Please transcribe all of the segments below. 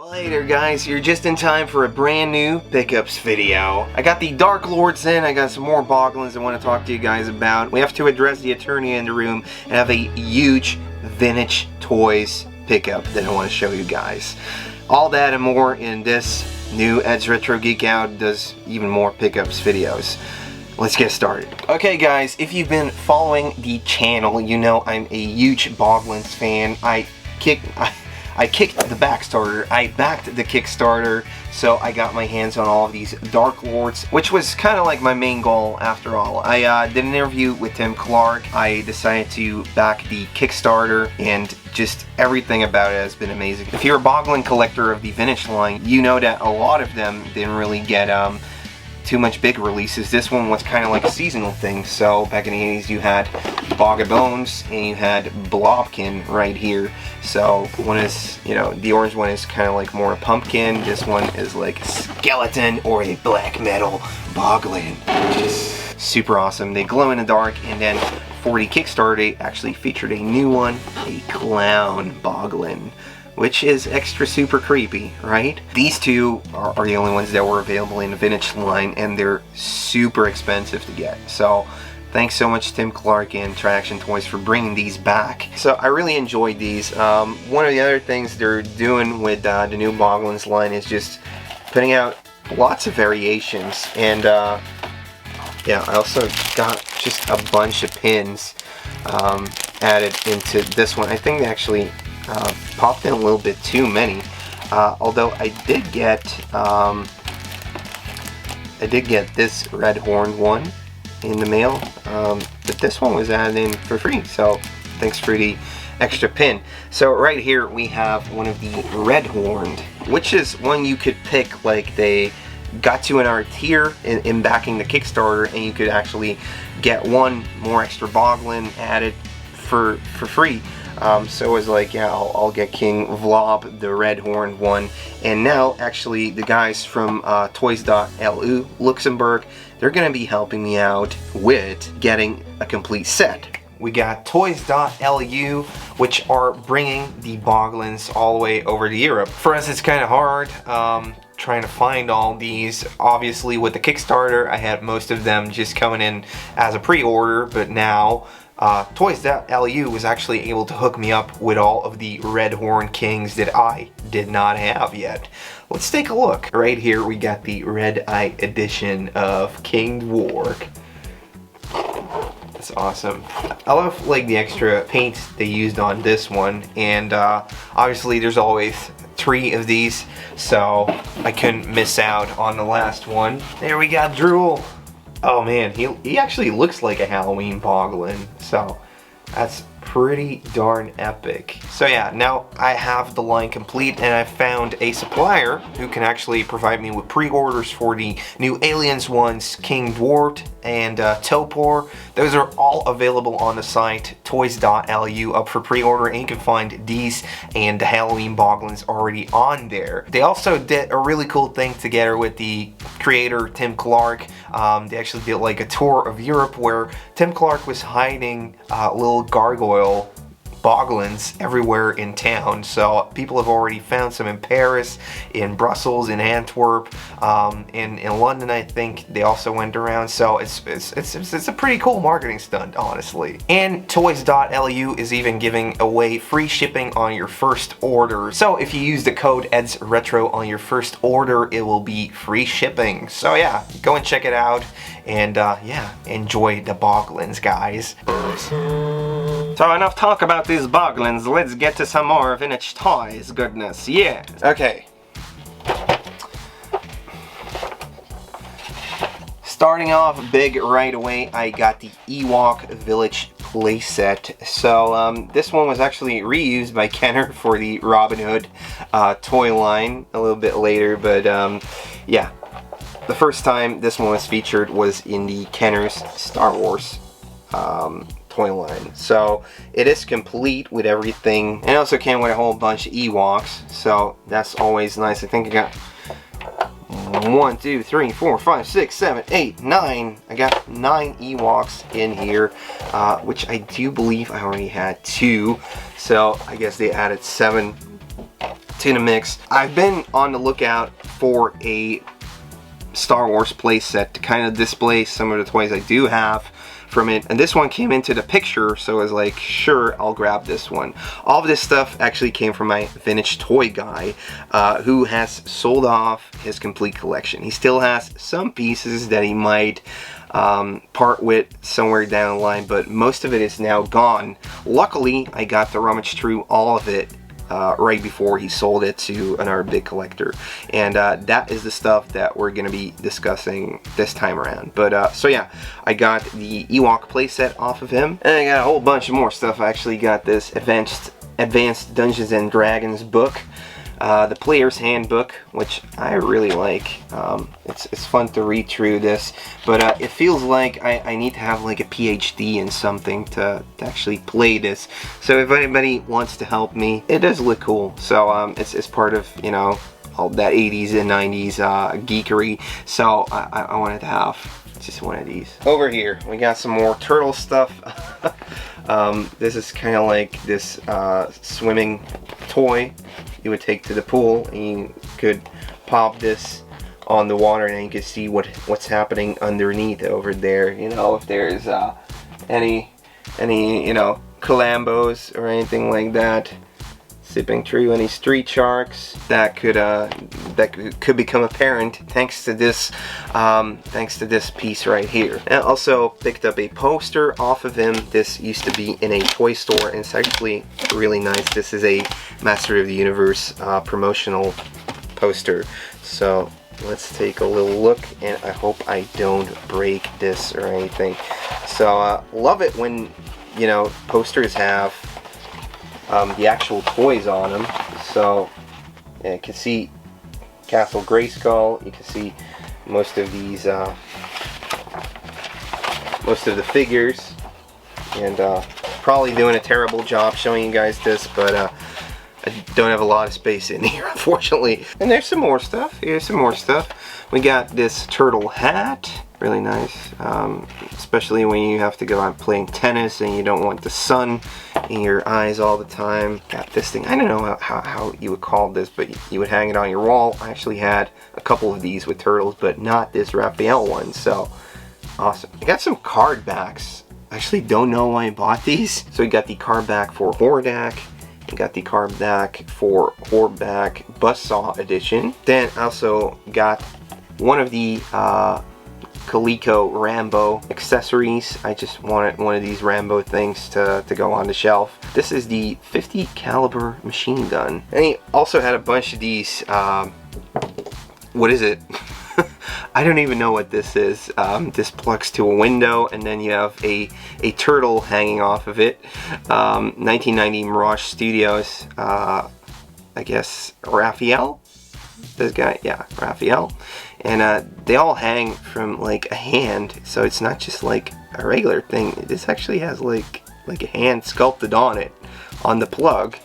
Well, hey there guys, you're just in time for a brand new pickups video. I got the Dark Lords in, I got some more Boglins I want to talk to you guys about. We have to address the Eternia in the room and have a huge vintage toys pickup that I want to show you guys. All that and more in this new edsretrogeekout does even more pickups videos. Let's get started. Okay guys, if you've been following the channel, you know I'm a huge Boglins fan. I kicked the Backstarter, I backed the Kickstarter, so I got my hands on all of these Dark Lords, which was kind of like my main goal after all. I did an interview with Tim Clark, I decided to back the Kickstarter, and just everything about it has been amazing. If you're a Boglin collector of the vintage line, you know that a lot of them didn't really get too much big releases. This one was kind of like a seasonal thing. So back in the 80s you had Bog of Bones and you had Blobkin right here. So one is, you know, the orange one is kind of like more a pumpkin. This one is like a skeleton or a black metal Boglin, which is super awesome. They glow in the dark, and then for the Kickstarter they actually featured a new one, a clown Boglin, which is extra super creepy, right? These two are the only ones that were available in the vintage line, and they're super expensive to get. So thanks so much Tim Clark and Traction Toys for bringing these back. So I really enjoyed these. One of the other things they're doing with the new Boglins line is just putting out lots of variations. And yeah, I also got just a bunch of pins added into this one. I think they actually popped in a little bit too many, although I did get this red horned one in the mail, but this one was added in for free, so thanks for the extra pin. So right here we have one of the red horned, which is one you could pick, like they got to in our tier in backing the Kickstarter, and you could actually get one more extra Boglin added for free. So it was like, yeah, I'll get King Vlob, the red horned one. And now actually the guys from Toys.lu Luxembourg, they're going to be helping me out with getting a complete set. We got Toys.lu, which are bringing the Boglins all the way over to Europe. For us it's kind of hard trying to find all these. Obviously with the Kickstarter I had most of them just coming in as a pre-order, but now Toys.lu was actually able to hook me up with all of the Red Horn Kings that I did not have yet. Let's take a look. Right here we got the Red Eye edition of King Dwarf. That's awesome. I love like the extra paint they used on this one, and obviously there's always 3 of these, so I couldn't miss out on the last one. There we got Drool. Oh man, he actually looks like a Halloween Boglin, so that's pretty darn epic. So yeah, now I have the line complete, and I found a supplier who can actually provide me with pre-orders for the new Aliens ones, King Dwarf and Topor. Those are all available on the site, toys.lu, up for pre-order, and you can find these and the Halloween Boglins already on there. They also did a really cool thing together with the creator Tim Clark. They actually did like a tour of Europe where Tim Clark was hiding little gargoyle Boglins everywhere in town. So people have already found some in Paris, in Brussels, in Antwerp, in London I think they also went around. So it's a pretty cool marketing stunt, honestly. And Toys.lu is even giving away free shipping on your first order. So if you use the code edsretro on your first order, it will be free shipping. So yeah, go and check it out, and yeah, enjoy the Boglins, guys. So enough talk about these Boglins, let's get to some more vintage toys goodness, yeah. Okay. Starting off big right away, I got the Ewok Village playset. So this one was actually reused by Kenner for the Robin Hood toy line a little bit later, but yeah. The first time this one was featured was in the Kenner's Star Wars toy line. So it is complete with everything, and it also came with a whole bunch of Ewoks, so that's always nice. I think I got 1, 2, 3, 4, 5, 6, 7, 8, 9. I got 9 Ewoks in here, which I do believe I already had 2. So I guess they added 7 to the mix. I've been on the lookout for a Star Wars playset to kind of display some of the toys I do have from it, and this one came into the picture, so I was like, sure, I'll grab this one. All of this stuff actually came from my vintage toy guy, who has sold off his complete collection. He still has some pieces that he might part with somewhere down the line, but most of it is now gone. Luckily, I got to rummage through all of it right before he sold it to another big collector, and that is the stuff that we're going to be discussing this time around. But so yeah, I got the Ewok playset off of him, and I got a whole bunch of more stuff. I actually got this Advanced Dungeons and Dragons book, the Player's Handbook, which I really like. It's fun to read through this, but it feels like I need to have like a PhD in something to actually play this. So if anybody wants to help me, it does look cool. So it's part of, you know, all that 80s and 90s geekery. So I wanted to have just one of these. Over here, we got some more turtle stuff. This is kind of like this swimming toy you would take to the pool, and you could pop this on the water and you can see what's happening underneath over there. You know, if there's any you know, Colambos or anything like that sipping through, any street sharks that could become apparent thanks to this piece right here. And I also picked up a poster off of him. This used to be in a toy store, and it's actually really nice. This is a Master of the Universe promotional poster. So let's take a little look, and I hope I don't break this or anything. So love it when, you know, posters have the actual toys on them. So yeah, you can see Castle Grayskull. You can see most of these, most of the figures, and probably doing a terrible job showing you guys this, but I don't have a lot of space in here, unfortunately. And there's some more stuff. Here's some more stuff. We got this turtle hat. Really nice, especially when you have to go out playing tennis and you don't want the sun in your eyes all the time. Got this thing. I don't know how you would call this, but you would hang it on your wall. I actually had a couple of these with turtles, but not this Raphael one, so awesome. I got some card backs. I actually don't know why I bought these. So we got the card back for Hordak. We got the card back for Hordak Buzzsaw Edition. Then I also got one of the Coleco Rambo accessories. I just wanted one of these Rambo things to go on the shelf. This is the 50 caliber machine gun. And he also had a bunch of these, what is it? I don't even know what this is. This plugs to a window, and then you have a turtle hanging off of it. 1990 Mirage Studios, I guess Raphael? This guy, yeah, Raphael. And they all hang from like a hand, so it's not just like a regular thing. This actually has like a hand sculpted on it, on the plug,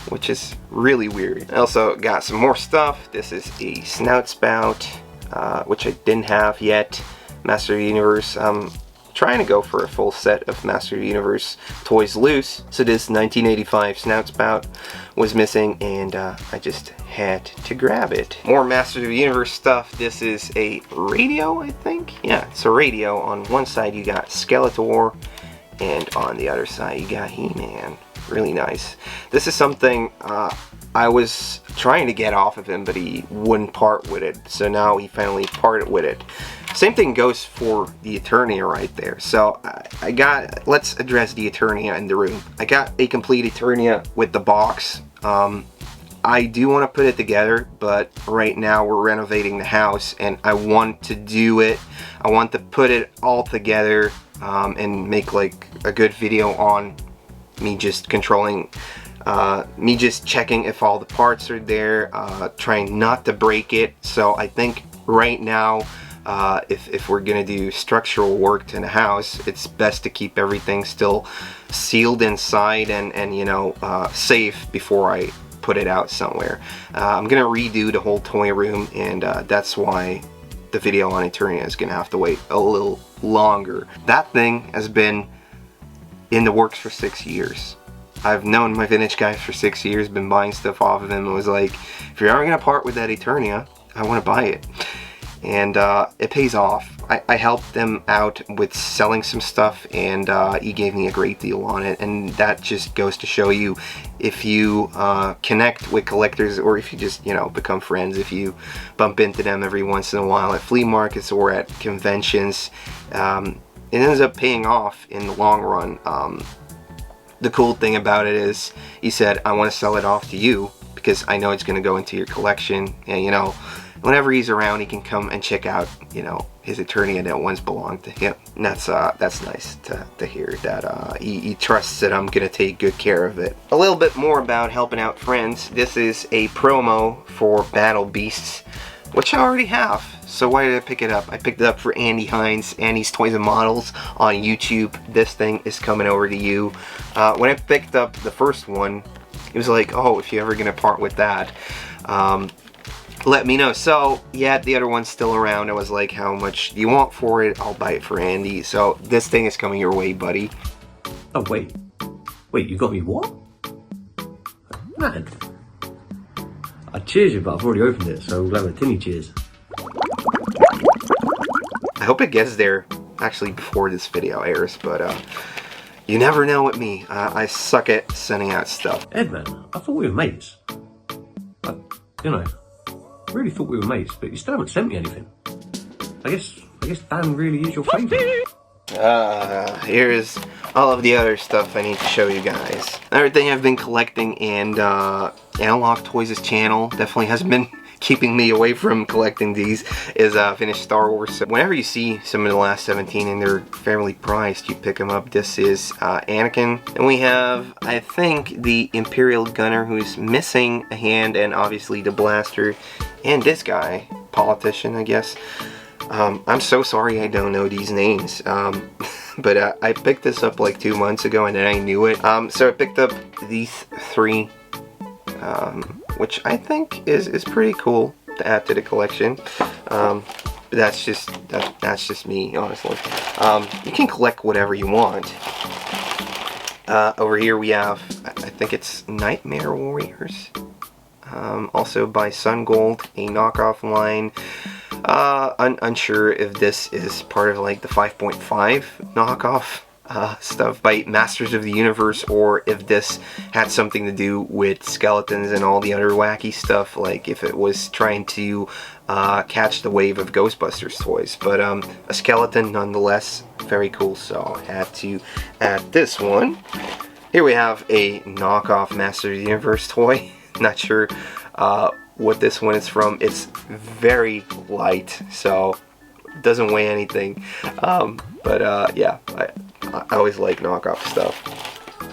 which is really weird. I also got some more stuff. This is a snout spout, which I didn't have yet. Master of the Universe. I'm trying to go for a full set of Master of the Universe toys loose. So this 1985 snout spout was missing, and I just had to grab it. More Master of the Universe stuff. This is a radio, I think. Yeah, it's a radio. On one side you got Skeletor, and on the other side you got He-Man. Really nice. This is something I was trying to get off of him, but he wouldn't part with it. So now he finally parted with it. Same thing goes for the Eternia right there. So I got, let's address the Eternia in the room. I got a complete Eternia with the box. I do want to put it together, but right now we're renovating the house, and I want to do it. I want to put it all together and make like a good video on me just controlling, me just checking if all the parts are there, trying not to break it. So I think right now, if we're gonna do structural work to the house, it's best to keep everything still sealed inside and you know, safe before I put it out somewhere. I'm gonna redo the whole toy room, and that's why the video on Eternia is gonna have to wait a little longer. That thing has been in the works for 6 years. I've known my vintage guys for 6 years, been buying stuff off of him, and was like, if you're ever gonna part with that Eternia, I want to buy it. And it pays off. I helped them out with selling some stuff, and he gave me a great deal on it. And that just goes to show you, if you connect with collectors, or if you just, you know, become friends, if you bump into them every once in a while at flea markets or at conventions, it ends up paying off in the long run. The cool thing about it is, he said, I want to sell it off to you because I know it's going to go into your collection, and you know, whenever he's around, he can come and check out, you know, his Eternia that once belonged to him. And that's nice to hear that he trusts that I'm gonna take good care of it. A little bit more about helping out friends. This is a promo for Battle Beasts, which I already have. So why did I pick it up? I picked it up for Andy Hines, Andy's Toys and Models on YouTube. This thing is coming over to you. When I picked up the first one, it was like, oh, if you're ever gonna part with that, let me know. So yeah, the other one's still around. I was like, how much do you want for it? I'll buy it for Andy. So this thing is coming your way, buddy. Oh wait, you got me what? Man, I cheers you, but I've already opened it, so we'll have a tinny cheers. I hope it gets there actually before this video airs, but you never know with me. I suck at sending out stuff. Ed, man, I thought we were mates. You know, I really thought we were mates, but you still haven't sent me anything. I guess Dan really is your favourite. Here's all of the other stuff I need to show you guys. Another thing I've been collecting, and Analog Toys' channel definitely hasn't been keeping me away from collecting these, is finished Star Wars. So whenever you see some of the last 17 and they're fairly priced, you pick them up. This is Anakin, and we have, I think, the Imperial Gunner who's missing a hand, and obviously the blaster, and this guy, politician, I guess. I'm so sorry I don't know these names, but I picked this up like 2 months ago, and then I knew it. So I picked up these three, which I think is pretty cool to add to the collection. But that's just me, honestly. You can collect whatever you want. Over here we have, I think it's Nightmare Warriors. Also by Sun Gold, a knockoff line. Unsure if this is part of like the 5.5 knockoff stuff by Masters of the Universe, or if this had something to do with skeletons and all the other wacky stuff, like if it was trying to catch the wave of Ghostbusters toys. But a skeleton nonetheless, very cool, so I had to add this one. Here we have a knockoff Masters of the Universe toy. Not sure what this one is from. It's very light, so it doesn't weigh anything. But yeah, I always like knockoff stuff.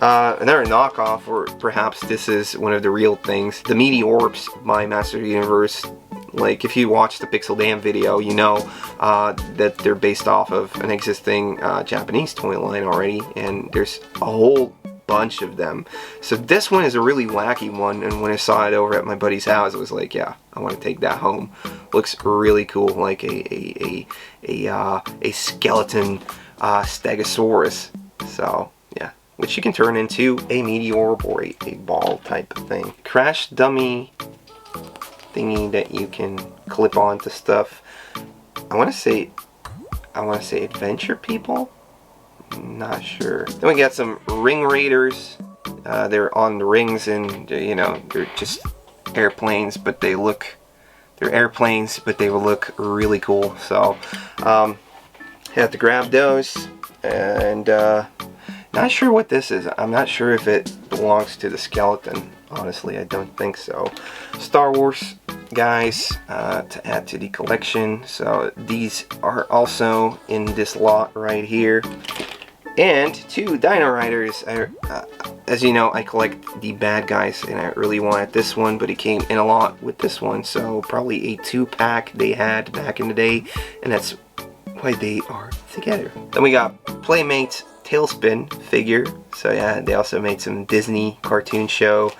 Another knockoff, or perhaps this is one of the real things, the Meaty Orbs by Master of the Universe. Like, if you watch the Pixel Dam video, you know that they're based off of an existing Japanese toy line already, and there's a whole bunch of them. So this one is a really wacky one, and when I saw it over at my buddy's house, I was like, yeah, I want to take that home. Looks really cool, like a skeleton Stegosaurus. So yeah, which you can turn into a meteor or a ball type of thing. Crash dummy thingy that you can clip onto stuff. I want to say Adventure People. Not sure. Then we got some Ring Raiders. They're on the rings, and you know, they're just airplanes, but they look, they're airplanes, but they will look really cool. So had to grab those, and not sure what this is. I'm not sure if it belongs to the skeleton. Honestly, I don't think so. Star Wars guys to add to the collection. So these are also in this lot right here. And two Dino Riders. As you know, I collect the bad guys, and I really wanted this one, but it came in a lot with this one, so probably a 2-pack they had back in the day, and that's why they are together. Then we got Playmates Tailspin figure. So yeah, they also made some Disney cartoon show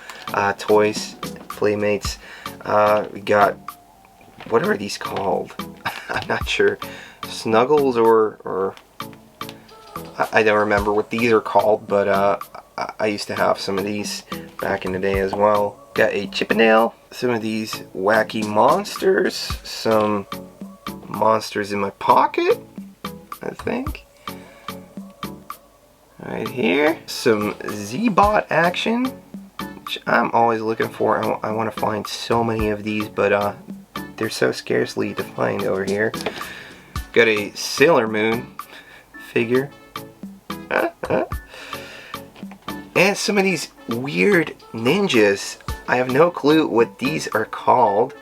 toys, Playmates. We got, what are these called? I'm not sure. Snuggles or I don't remember what these are called, but I used to have some of these back in the day as well. Got a Chippendale, some of these wacky monsters, some monsters in my pocket, I think. Right here, some Z-Bot action, which I'm always looking for. I want to find so many of these, but they're so scarcely defined over here. Got a Sailor Moon figure. And some of these weird ninjas. I have no clue what these are called,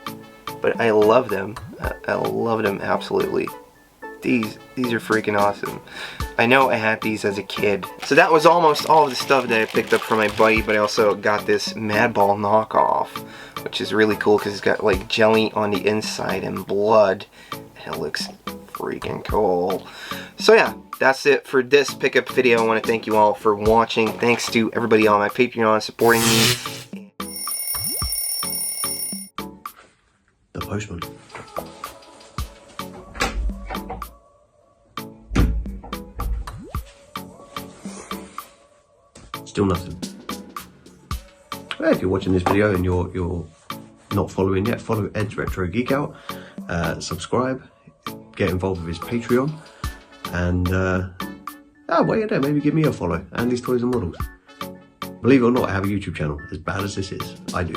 but I love them. I love them absolutely. These are freaking awesome. I know I had these as a kid. So that was almost all of the stuff that I picked up from my buddy, but I also got this Madball knockoff, which is really cool because it's got like jelly on the inside and blood. And it looks freaking cool. So yeah, that's it for this pickup video. I want to thank you all for watching. Thanks to everybody on my Patreon supporting me. The postman. Still nothing. Well, if you're watching this video and you're not following yet, follow edsretrogeekout, subscribe, get involved with his Patreon, and while you're there, maybe give me a follow and his toys and models. Believe it or not, I have a YouTube channel. As bad as this is, I do.